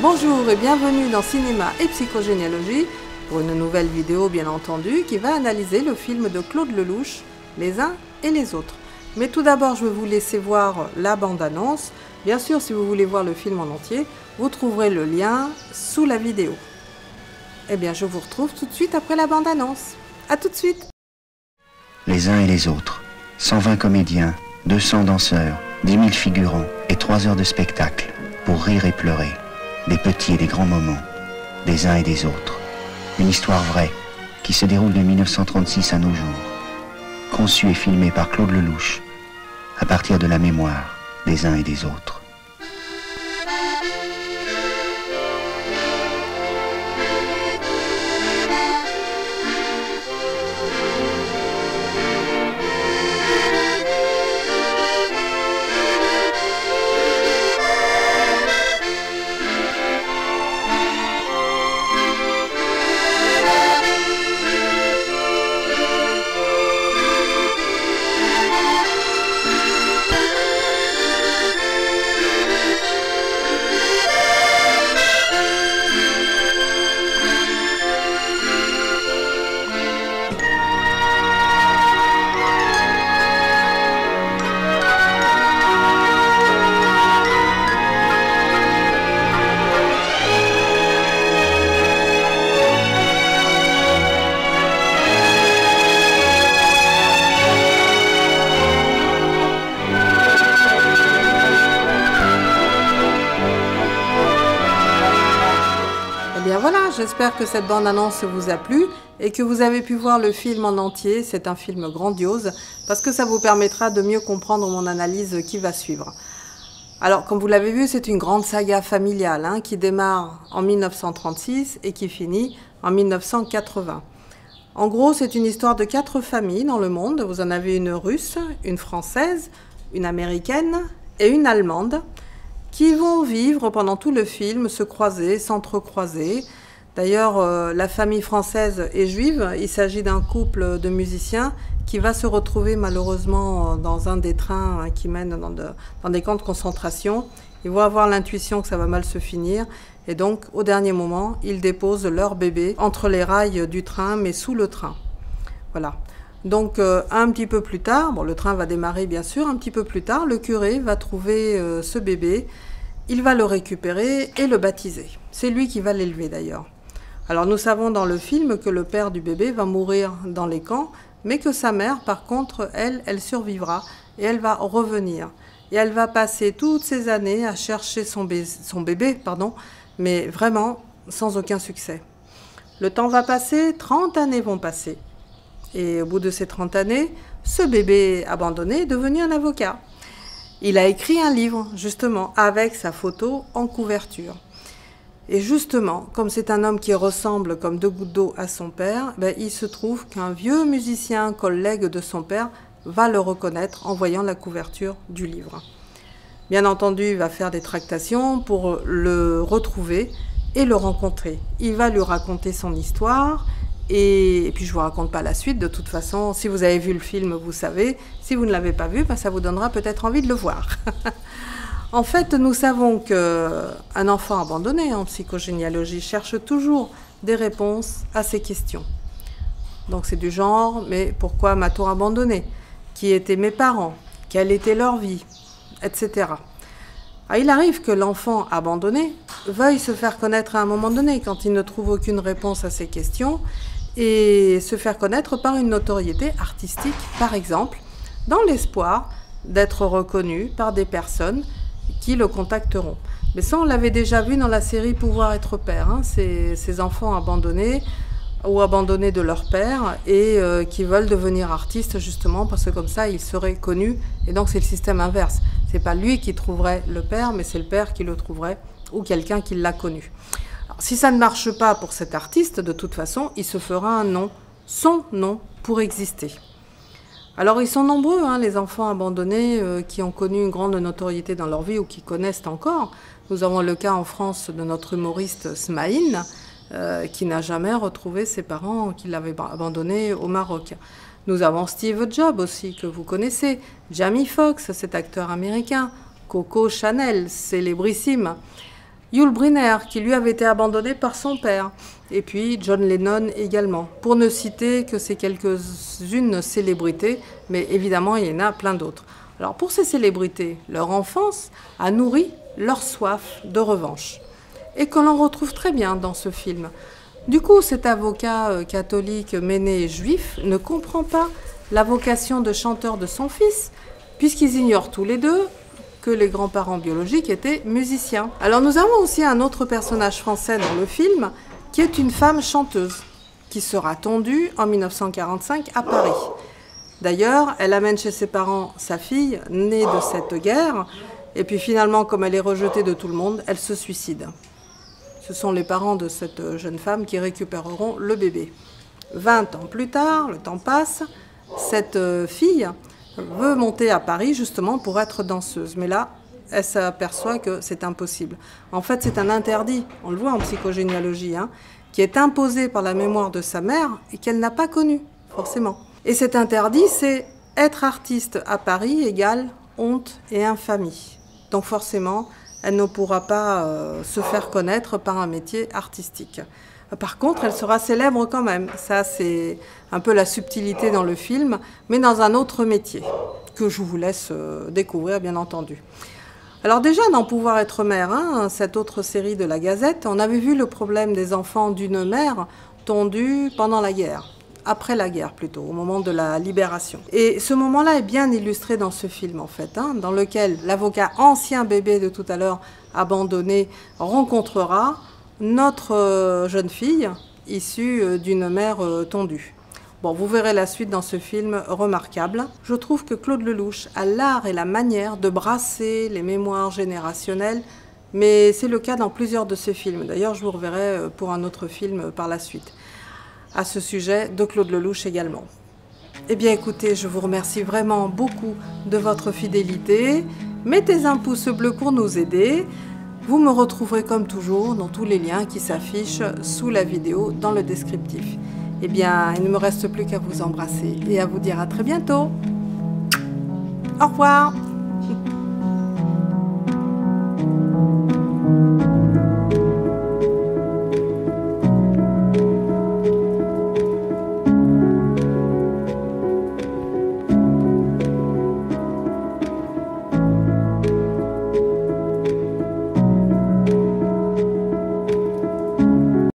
Bonjour et bienvenue dans Cinéma et Psychogénéalogie pour une nouvelle vidéo bien entendu qui va analyser le film de Claude Lelouch, Les uns et les autres. Mais tout d'abord je vais vous laisser voir la bande-annonce. Bien sûr si vous voulez voir le film en entier, vous trouverez le lien sous la vidéo. Eh bien je vous retrouve tout de suite après la bande-annonce. A tout de suite. Les uns et les autres, 120 comédiens, 200 danseurs, 10 000 figurants et 3 heures de spectacle pour rire et pleurer. Des petits et des grands moments, des uns et des autres. Une histoire vraie qui se déroule de 1936 à nos jours. Conçue et filmée par Claude Lelouch à partir de la mémoire des uns et des autres. Voilà, j'espère que cette bande-annonce vous a plu et que vous avez pu voir le film en entier. C'est un film grandiose parce que ça vous permettra de mieux comprendre mon analyse qui va suivre. Alors, comme vous l'avez vu, c'est une grande saga familiale qui démarre en 1936 et qui finit en 1980. En gros, c'est une histoire de 4 familles dans le monde. Vous en avez une russe, une française, une américaine et une allemande, qui vont vivre pendant tout le film, se croiser, s'entrecroiser. D'ailleurs, la famille française est juive. Il s'agit d'un couple de musiciens qui va se retrouver malheureusement dans un des trains qui mènent dans des camps de concentration. Ils vont avoir l'intuition que ça va mal se finir. Et donc, au dernier moment, ils déposent leur bébé entre les rails du train, mais sous le train. Voilà. Donc, un petit peu plus tard, bon, le train va démarrer bien sûr, un petit peu plus tard, le curé va trouver ce bébé, il va le récupérer et le baptiser. C'est lui qui va l'élever d'ailleurs. Alors nous savons dans le film que le père du bébé va mourir dans les camps, mais que sa mère, par contre, elle survivra et elle va revenir. Et elle va passer toutes ces années à chercher son bébé, mais vraiment sans aucun succès. Le temps va passer, 30 années vont passer. Et au bout de ces 30 années, ce bébé abandonné est devenu un avocat. Il a écrit un livre, justement, avec sa photo en couverture. Et justement, comme c'est un homme qui ressemble comme 2 gouttes d'eau à son père, il se trouve qu'un vieux musicien, collègue de son père, va le reconnaître en voyant la couverture du livre. Bien entendu, il va faire des tractations pour le retrouver et le rencontrer. Il va lui raconter son histoire. Et puis je ne vous raconte pas la suite, de toute façon, si vous avez vu le film, vous savez. Si vous ne l'avez pas vu, ça vous donnera peut-être envie de le voir. En fait, nous savons qu'un enfant abandonné en psychogénéalogie cherche toujours des réponses à ces questions. Donc c'est du genre, mais pourquoi m'a-t-on abandonné? Qui étaient mes parents? Quelle était leur vie? Etc. Alors, il arrive que l'enfant abandonné veuille se faire connaître à un moment donné, quand il ne trouve aucune réponse à ces questions, et se faire connaître par une notoriété artistique, par exemple, dans l'espoir d'être reconnu par des personnes qui le contacteront. Mais ça, on l'avait déjà vu dans la série Pouvoir être père, ces enfants abandonnés ou abandonnés de leur père et qui veulent devenir artistes justement parce que comme ça, ils seraient connus. Et donc, c'est le système inverse. C'est pas lui qui trouverait le père, mais c'est le père qui le trouverait ou quelqu'un qui l'a connu. Alors, si ça ne marche pas pour cet artiste, de toute façon, il se fera un nom, son nom, pour exister. Alors, ils sont nombreux, les enfants abandonnés qui ont connu une grande notoriété dans leur vie ou qui connaissent encore. Nous avons le cas en France de notre humoriste Smaïn, qui n'a jamais retrouvé ses parents qui l'avaient abandonné au Maroc. Nous avons Steve Jobs aussi, que vous connaissez, Jamie Foxx, cet acteur américain, Coco Chanel, célébrissime. Yul Brynner, qui lui avait été abandonné par son père, et puis John Lennon également, pour ne citer que ces quelques-unes célébrités, mais évidemment il y en a plein d'autres. Alors pour ces célébrités, leur enfance a nourri leur soif de revanche, et que l'on retrouve très bien dans ce film. Du coup, cet avocat catholique méné juif ne comprend pas la vocation de chanteur de son fils, puisqu'ils ignorent tous les deux que les grands-parents biologiques étaient musiciens. Alors nous avons aussi un autre personnage français dans le film, qui est une femme chanteuse, qui sera tondue en 1945 à Paris. D'ailleurs, elle amène chez ses parents sa fille, née de cette guerre, et puis finalement, comme elle est rejetée de tout le monde, elle se suicide. Ce sont les parents de cette jeune femme qui récupéreront le bébé. 20 ans plus tard, le temps passe, cette fille veut monter à Paris justement pour être danseuse. Mais là, elle s'aperçoit que c'est impossible. En fait, c'est un interdit, on le voit en psychogénéalogie, qui est imposé par la mémoire de sa mère et qu'elle n'a pas connu, forcément. Et cet interdit, c'est être artiste à Paris égale honte et infamie. Donc forcément, elle ne pourra pas se faire connaître par un métier artistique. Par contre, elle sera célèbre quand même. Ça, c'est un peu la subtilité dans le film, mais dans un autre métier, que je vous laisse découvrir, bien entendu. Alors déjà, dans Pouvoir être mère, cette autre série de la Gazette, on avait vu le problème des enfants d'une mère tondue pendant la guerre. Après la guerre plutôt, au moment de la libération. Et ce moment-là est bien illustré dans ce film en fait, dans lequel l'avocat ancien bébé de tout à l'heure abandonné rencontrera notre jeune fille issue d'une mère tondue. Bon, vous verrez la suite dans ce film remarquable. Je trouve que Claude Lelouch a l'art et la manière de brasser les mémoires générationnelles, mais c'est le cas dans plusieurs de ses films. D'ailleurs, je vous reverrai pour un autre film par la suite. À ce sujet de Claude Lelouch également. Eh bien écoutez, je vous remercie vraiment beaucoup de votre fidélité. Mettez un pouce bleu pour nous aider. Vous me retrouverez comme toujours dans tous les liens qui s'affichent sous la vidéo dans le descriptif. Eh bien, il ne me reste plus qu'à vous embrasser et à vous dire à très bientôt. Au revoir.